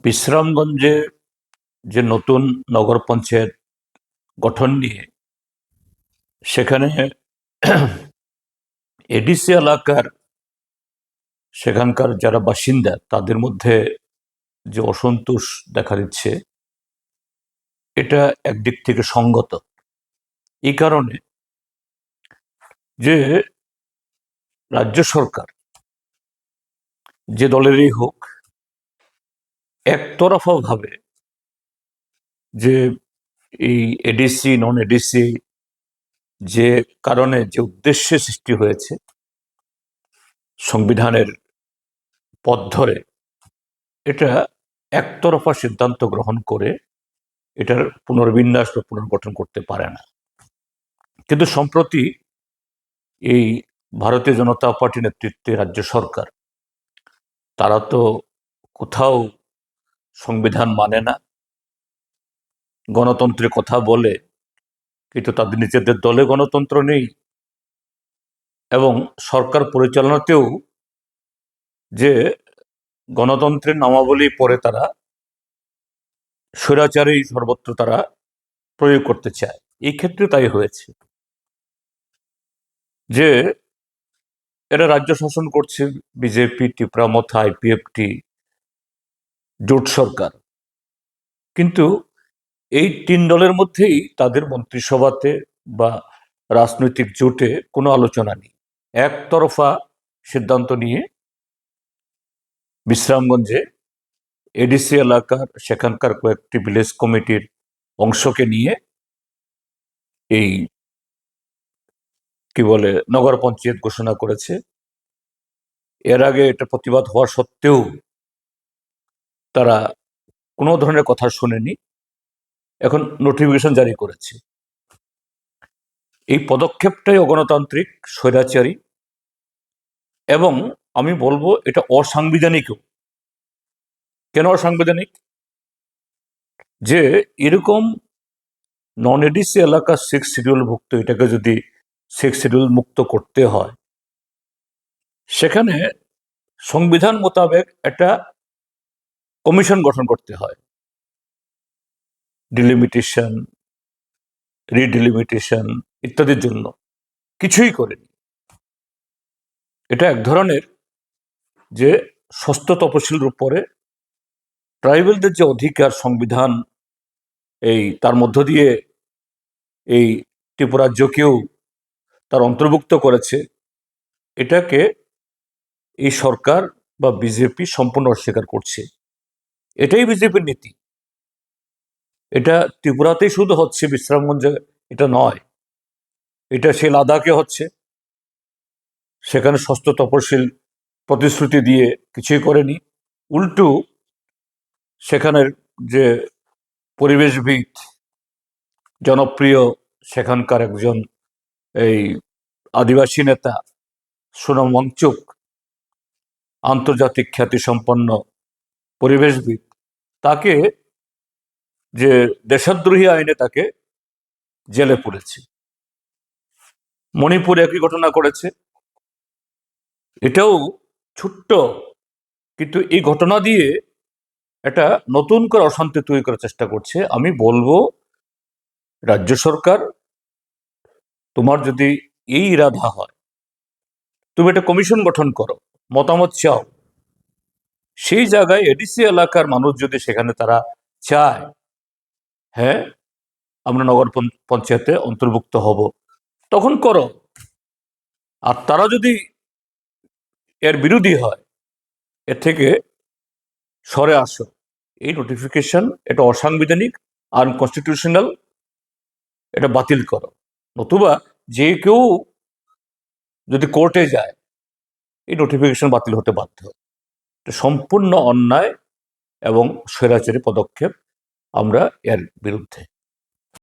বিশ্রামগঞ্জে যে নতুন নগর পঞ্চায়েত গঠন নিয়ে সেখানে এডিসি এলাকার সেখানকার যারা বাসিন্দা তাদের মধ্যে যে অসন্তোষ দেখা দিচ্ছে, এটা একদিক থেকে সঙ্গত। এই কারণে যে রাজ্য সরকার যে দলেরই হোক, একতরফা ভাবে যে এই এডিসি নন এডিসি যে কারণে যে উদ্দেশ্যে সৃষ্টি হয়েছে সংবিধানের পথ ধরে, এটা একতরফা সিদ্ধান্ত গ্রহণ করে এটার পুনর্বিন্যাস বা পুনর্গঠন করতে পারে না। কিন্তু সম্প্রতি এই ভারতীয় জনতা পার্টি নেতৃত্বে রাজ্য সরকার, তারা তো কোথাও সংবিধান মানে না, গণতন্ত্রের কথা বলে, কিন্তু তাদের নিজেদের দলে গণতন্ত্র নেই এবং সরকার পরিচালনাতেও যে গণতন্ত্রের নামাবলী পরে তারা স্বৈরাচারী সর্বত্র তারা প্রয়োগ করতে চায়। এই ক্ষেত্রে তাই হয়েছে যে এরা রাজ্য শাসন করছে বিজেপি, টিপ্রামথা, আইপিএফটি জোট সরকার, কিন্তু এই তিন দলের মধ্যেই তাদের মন্ত্রিসভাতে বা রাজনৈতিক জোটে কোনো আলোচনা নেই। একতরফা সিদ্ধান্ত নিয়ে বিশ্রামগঞ্জে এডিসি এলাকার সেখানকার কয়েকটি ভিলেজ কমিটির অংশকে নিয়ে এই কি বলে নগর পঞ্চায়েত ঘোষণা করেছে। এর আগে এটা প্রতিবাদ হওয়া সত্ত্বেও তারা কোনো ধরনের কথা শুনেনি, এখন নোটিফিকেশন জারি করেছে। এই পদক্ষেপটাই অগণতান্ত্রিক, স্বৈরাচারী এবং আমি বলবো এটা অসাংবিধানিকও। কেন অসাংবিধানিক? যে এরকম নন এডিসি এলাকা 6 শিডিউল ভুক্ত, এটাকে যদি 6 শিডিউল মুক্ত করতে হয়, সেখানে সংবিধান মোতাবেক একটা কমিশন গঠন করতে হয়। ডিলিমিটেশন, রিডিলিমিটেশন ইত্যাদির জন্য কিছুই করেনি। এটা এক ধরনের যে ষষ্ঠ তপশিলের উপরে ট্রাইবেলদের যে অধিকার সংবিধান এই তার মধ্য দিয়ে এই ত্রিপুরাজ্যকেও তার অন্তর্ভুক্ত করেছে, এটাকে এই সরকার বা বিজেপি সম্পূর্ণ অস্বীকার করছে। এটাই বিজেপির নীতি। এটা ত্রিপুরাতেই শুধু হচ্ছে, বিশ্রামগঞ্জে এটা নয়, এটা সে লাদাখে হচ্ছে। সেখানে ষষ্ঠ তপশিল প্রতিশ্রুতি দিয়ে কিছুই করেনি, উল্টো সেখানের যে পরিবেশবিদ, জনপ্রিয় সেখানকার একজন এই আদিবাসী নেতা সোনাম ওয়াংচুক, আন্তর্জাতিক খ্যাতিসম্পন্ন পরিবেশবিদ, তাকে যে দেশদ্রোহী আইনে তাকে জেলে পুরেছে। মণিপুরে একই ঘটনা করেছে। এটাও ছোট্ট, কিন্তু এই ঘটনা দিয়ে একটা নতুন করে অশান্তি তৈরি করার চেষ্টা করছে। আমি বলবো রাজ্য সরকার, তোমার যদি এই ইরাদা হয়, তুমি একটা কমিশন গঠন করো, মতামত চাও। সেই জায়গায় এডিসি এলাকার মানুষ যদি সেখানে তারা চায়, হ্যাঁ আমরা নগর পঞ্চায়েতে অন্তর্ভুক্ত হব, তখন করো। আর তারা যদি এর বিরোধী হয়, এর থেকে সরে আসো। এই নোটিফিকেশন এটা অসাংবিধানিক, আনকনস্টিটিউশনাল, এটা বাতিল করো। নতুবা যে কেউ যদি কোর্টে যায়, এই নোটিফিকেশন বাতিল হতে বাধ্য। এটা সম্পূর্ণ অন্যায় এবং স্বৈরাচারী পদক্ষেপ, আমরা এর বিরুদ্ধে।